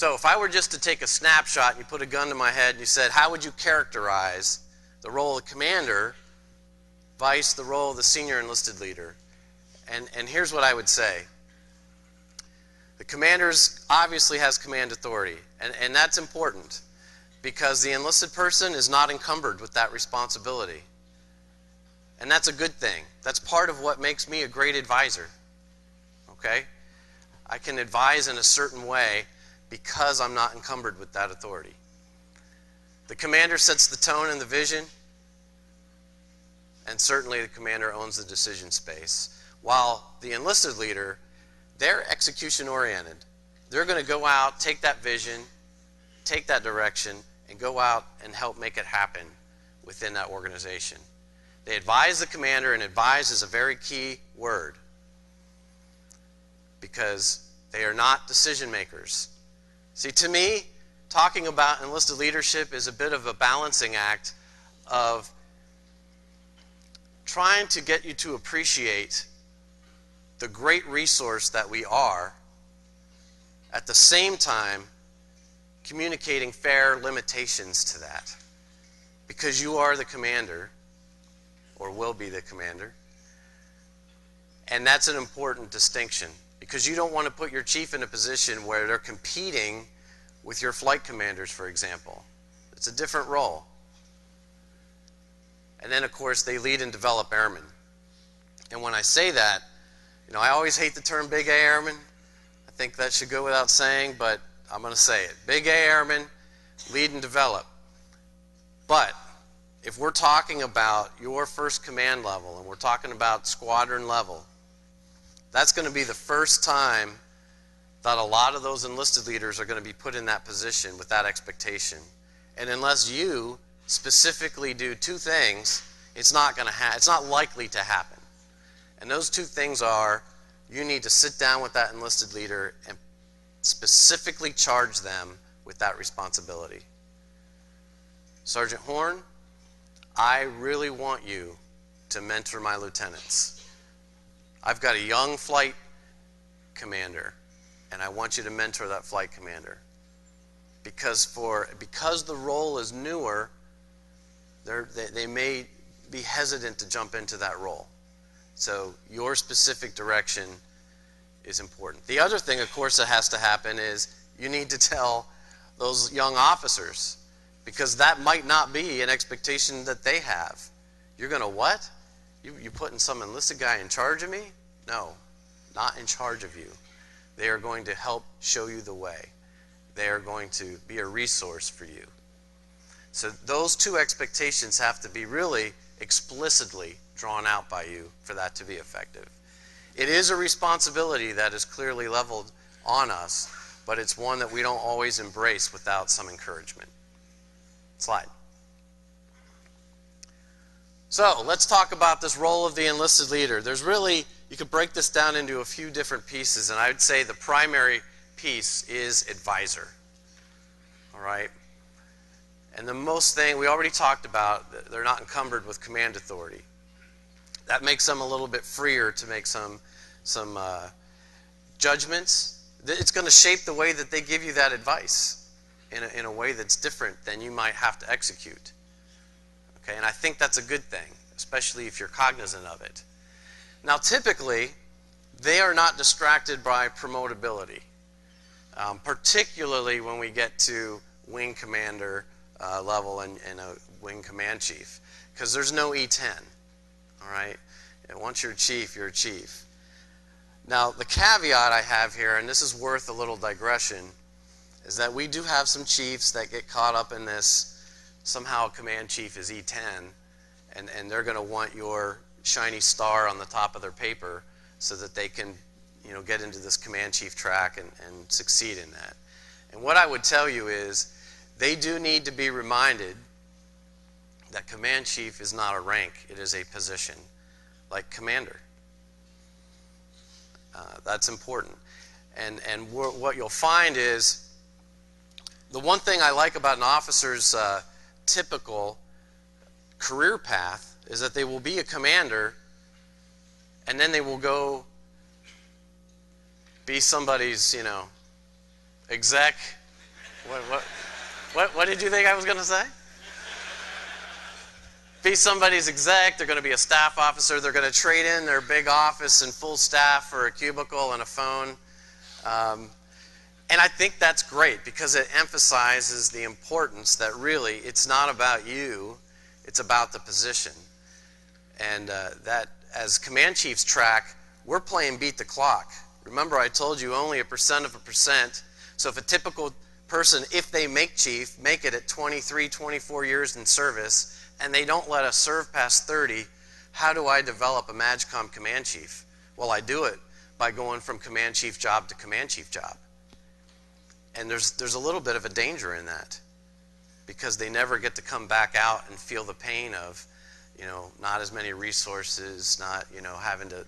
So if I were just to take a snapshot and you put a gun to my head and you said, how would you characterize the role of the commander vice the role of the senior enlisted leader? And here's what I would say. The commander obviously has command authority, and that's important because the enlisted person is not encumbered with that responsibility. And that's a good thing. That's part of what makes me a great advisor. Okay? I can advise in a certain way because I'm not encumbered with that authority. The commander sets the tone and the vision, and certainly the commander owns the decision space. While the enlisted leader, they're execution oriented. They're going to go out, take that vision, take that direction, and go out and help make it happen within that organization. They advise the commander, and advise is a very key word because they are not decision makers. See, to me, talking about enlisted leadership is a bit of a balancing act of trying to get you to appreciate the great resource that we are, at the same time communicating fair limitations to that. Because you are the commander, or will be the commander, and that's an important distinction. Because you don't want to put your chief in a position where they're competing with your flight commanders, for example. It's a different role. And then, of course, they lead and develop airmen. And when I say that, you know, I always hate the term Big A Airmen. I think that should go without saying, but I'm going to say it. Big A Airmen lead and develop. But if we're talking about your first command level, and we're talking about squadron level, that's going to be the first time that a lot of those enlisted leaders are going to be put in that position with that expectation. And unless you specifically do two things, it's not likely to happen. And those two things are, you need to sit down with that enlisted leader and specifically charge them with that responsibility. Sergeant Horn, I really want you to mentor my lieutenants. I've got a young flight commander, and I want you to mentor that flight commander. Because the role is newer, they may be hesitant to jump into that role. So your specific direction is important. The other thing, of course, that has to happen is you need to tell those young officers, because that might not be an expectation that they have. You're going to what? You putting some enlisted guy in charge of me? No, not in charge of you. They are going to help show you the way. They are going to be a resource for you. So those two expectations have to be really explicitly drawn out by you for that to be effective. It is a responsibility that is clearly leveled on us, but it's one that we don't always embrace without some encouragement. Slide. So let's talk about this role of the enlisted leader. There's really, you could break this down into a few different pieces, and I would say the primary piece is advisor. All right? And the most thing, we already talked about, they're not encumbered with command authority. That makes them a little bit freer to make some judgments. It's going to shape the way that they give you that advice in a way that's different than you might have to execute. Okay, and I think that's a good thing, especially if you're cognizant of it. Now, typically, they are not distracted by promotability, particularly when we get to wing commander level and a wing command chief, because there's no E10. All right? And once you're a chief, you're a chief. Now, the caveat I have here, and this is worth a little digression, is that we do have some chiefs that get caught up in this, somehow command chief is E10, and they're going to want your shiny star on the top of their paper so that they can, you know, get into this command chief track and succeed in that. And what I would tell you is they do need to be reminded that command chief is not a rank, it is a position, like commander. That's important. And what you'll find is, the one thing I like about an officer's typical career path is that they will be a commander, and then they will go be somebody's, you know, exec, What did you think I was going to say? Be somebody's exec, they're going to be a staff officer, they're going to trade in their big office and full staff for a cubicle and a phone. And I think that's great because it emphasizes the importance that really it's not about you, it's about the position. And that as command chiefs track, we're playing beat the clock. Remember, I told you only 1% of a percent. So if a typical person, if they make chief, make it at 23, 24 years in service, and they don't let us serve past 30, how do I develop a MAGCOM command chief? Well, I do it by going from command chief job to command chief job. And there's a little bit of a danger in that because they never get to come back out and feel the pain of, not as many resources, not, having to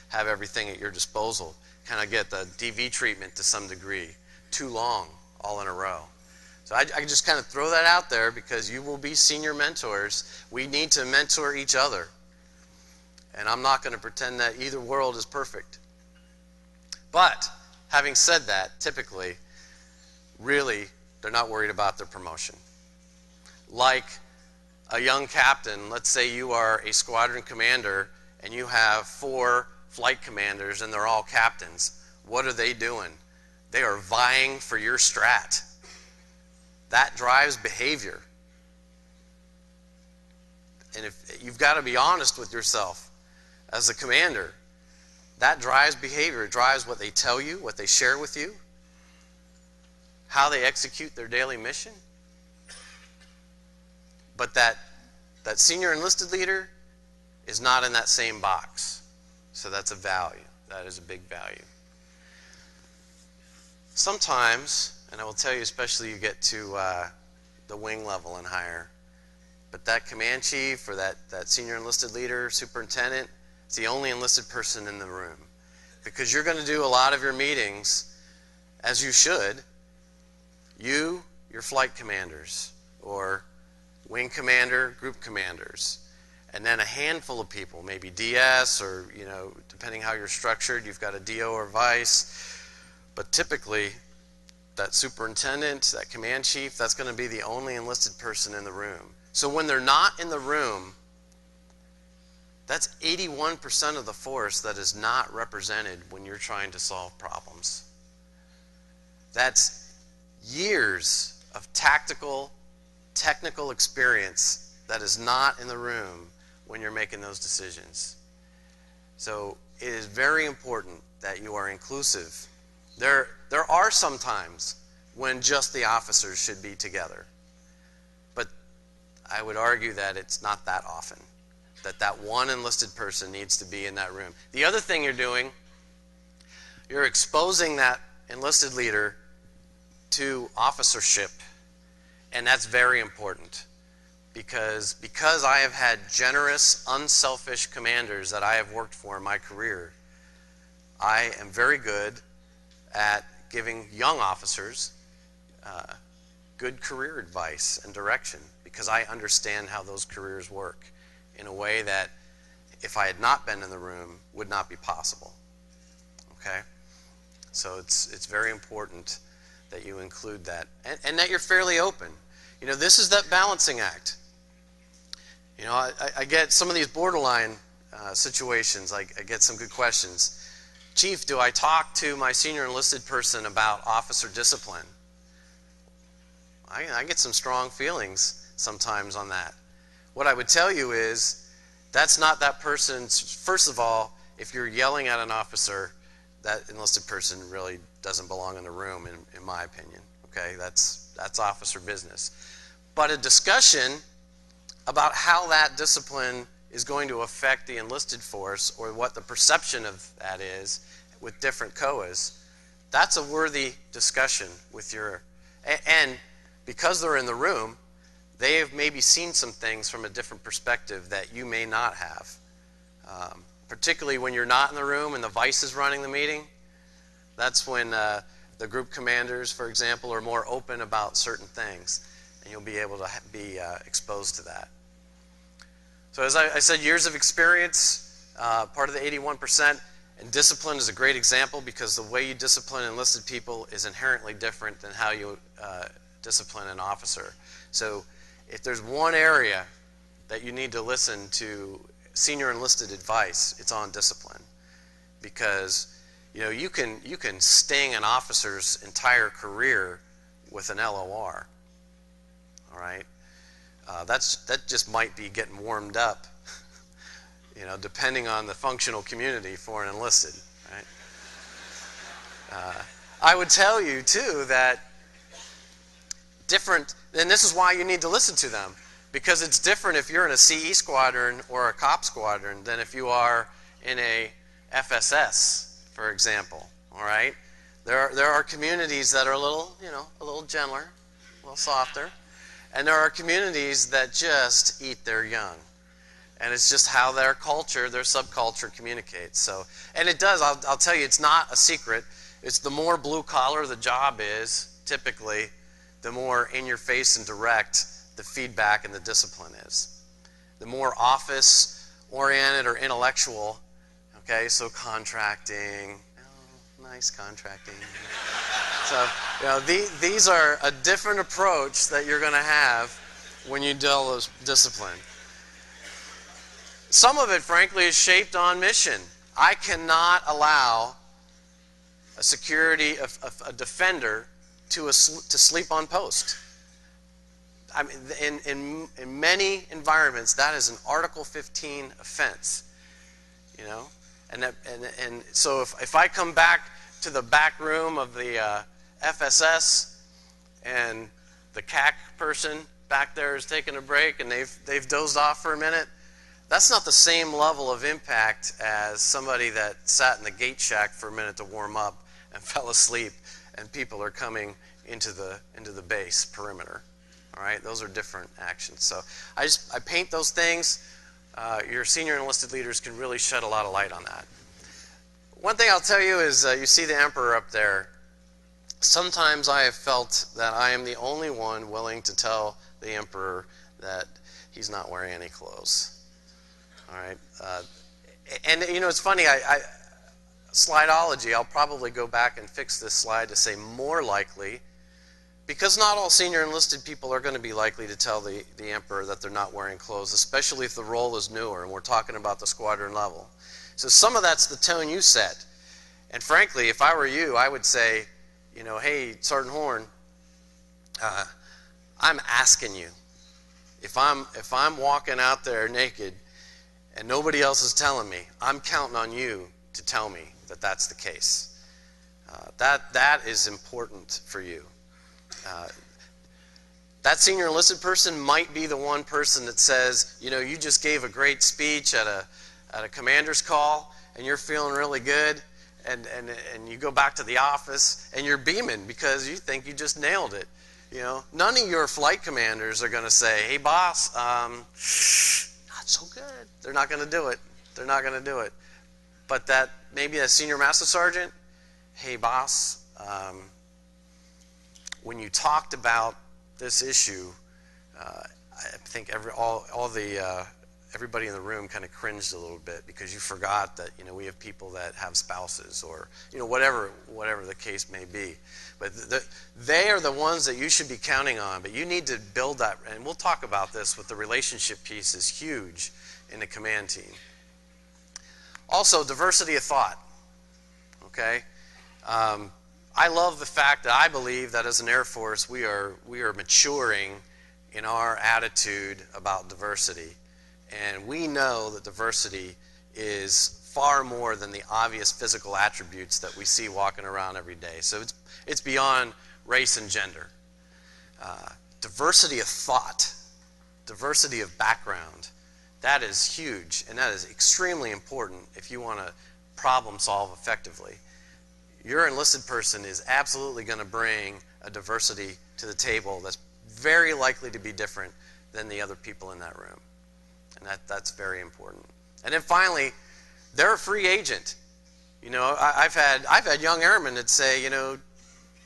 have everything at your disposal. Kind of get the DV treatment to some degree. Too long, all in a row. So I just kind of throw that out there because you will be senior mentors. We need to mentor each other. And I'm not going to pretend that either world is perfect. But having said that, typically, really, they're not worried about their promotion. Like a young captain, let's say you are a squadron commander and you have 4 flight commanders and they're all captains. What are they doing? They are vying for your strat. That drives behavior. And if you've got to be honest with yourself as a commander, that drives behavior. It drives what they tell you, what they share with you, how they execute their daily mission. But that senior enlisted leader is not in that same box. So that's a value. That is a big value. Sometimes, and I will tell you, especially you get to the wing level and higher, but that command chief or that senior enlisted leader, superintendent, is the only enlisted person in the room. Because you're going to do a lot of your meetings, as you should, your flight commanders, or wing commander, group commanders, and then a handful of people, maybe DS, or, depending how you're structured, you've got a DO or vice. But typically, that superintendent, that command chief, that's going to be the only enlisted person in the room. So when they're not in the room, that's 81% of the force that is not represented when you're trying to solve problems. That's years of tactical, technical experience that is not in the room when you're making those decisions. So it is very important that you are inclusive. There are some times when just the officers should be together. But I would argue that it's not that often, that one enlisted person needs to be in that room. The other thing you're doing, you're exposing that enlisted leader to officership. And that's very important because I have had generous, unselfish commanders that I have worked for in my career, I am very good at giving young officers good career advice and direction because I understand how those careers work in a way that if I had not been in the room would not be possible. Okay? So it's very important that you include that and that you're fairly open. This is that balancing act. I get some of these borderline situations. I get some good questions. Chief, do I talk to my senior enlisted person about officer discipline? I get some strong feelings sometimes on that. What I would tell you is that's not that person's, first of all, if you're yelling at an officer, that enlisted person really doesn't belong in the room, in my opinion. Okay, that's officer business. But a discussion about how that discipline is going to affect the enlisted force or what the perception of that is with different COAs, that's a worthy discussion with your, and because they're in the room, they have maybe seen some things from a different perspective that you may not have. Particularly when you're not in the room and the vice is running the meeting, that's when the group commanders, for example, are more open about certain things, and you'll be able to be exposed to that. So as I said, years of experience, part of the 81%, And discipline is a great example because the way you discipline enlisted people is inherently different than how you discipline an officer. So if there's one area that you need to listen to senior enlisted advice, it's on discipline. Because you can sting an officer's entire career with an LOR. All right? That just might be getting warmed up, depending on the functional community for an enlisted. Right? I would tell you, too, that and this is why you need to listen to them, because it's different if you're in a CE squadron or a COP squadron than if you are in a FSS, for example. All right? There are communities that are a little gentler, a little softer. And there are communities that just eat their young. And it's just how their culture, their subculture communicates. So, and it does, I'll tell you, it's not a secret. It's the more blue collar the job is, typically, the more in your face and direct the feedback and the discipline is. The more office oriented or intellectual, okay, so contracting, nice contracting. So, these are a different approach that you're going to have when you deal with discipline. Some of it, frankly, is shaped on mission. I cannot allow a defender to sleep on post. I mean, in many environments, that is an Article 15 offense. And so if I come back to the back room of the FSS and the CAC person back there is taking a break and they've dozed off for a minute, that's not the same level of impact as somebody that sat in the gate shack for a minute to warm up and fell asleep and people are coming into the base perimeter. All right, those are different actions. So I paint those things. Your senior enlisted leaders can really shed a lot of light on that. One thing I'll tell you is you see the Emperor up there. Sometimes I have felt that I am the only one willing to tell the Emperor that he's not wearing any clothes. All right, and it's funny. Slideology. I'll probably go back and fix this slide to say more likely, because not all senior enlisted people are going to be likely to tell the Emperor that they're not wearing clothes, especially if the role is newer and we're talking about the squadron level. So some of that's the tone you set. And frankly, if I were you, I would say, hey, Sergeant Horn, I'm asking you. If I'm walking out there naked and nobody else is telling me, I'm counting on you to tell me that that's the case. That is important for you. That senior enlisted person might be the one person that says, you just gave a great speech at a commander's call and you're feeling really good, and you go back to the office and you're beaming because you think you just nailed it. None of your flight commanders are going to say, hey boss, not so good. They're not going to do it. They're not going to do it. But maybe a senior master sergeant, hey boss, when you talked about this issue, I think everybody in the room kind of cringed a little bit because you forgot that we have people that have spouses or whatever the case may be. But they are the ones that you should be counting on. But you need to build that, and we'll talk about this. With the relationship piece is huge in the command team. Also, diversity of thought. Okay. I love the fact that I believe that as an Air Force we are maturing in our attitude about diversity, and we know that diversity is far more than the obvious physical attributes that we see walking around every day. So it's beyond race and gender. Diversity of thought, diversity of background, that is huge, and that is extremely important if you want to problem solve effectively. Your enlisted person is absolutely going to bring a diversity to the table that's very likely to be different than the other people in that room. And that's very important. And then finally, they're a free agent. I've had young airmen that say,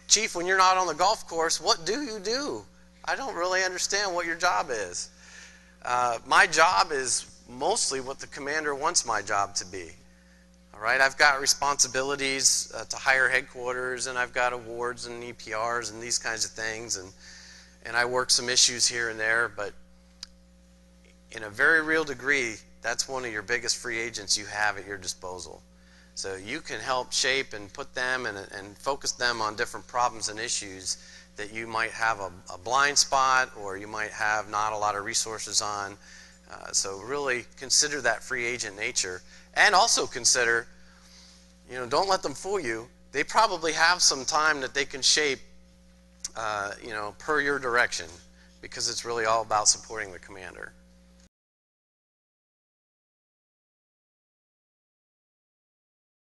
Chief, when you're not on the golf course, what do you do? I don't really understand what your job is. My job is mostly what the commander wants my job to be. All right, I've got responsibilities to higher headquarters, and I've got awards and EPRs and these kinds of things, and I work some issues here and there, but in a very real degree, that's one of your biggest free agents you have at your disposal. So you can help shape and put them and focus them on different problems and issues that you might have a blind spot, or you might have not a lot of resources on. So really consider that free agent nature, and also consider, don't let them fool you. They probably have some time that they can shape, per your direction, because it's really all about supporting the commander.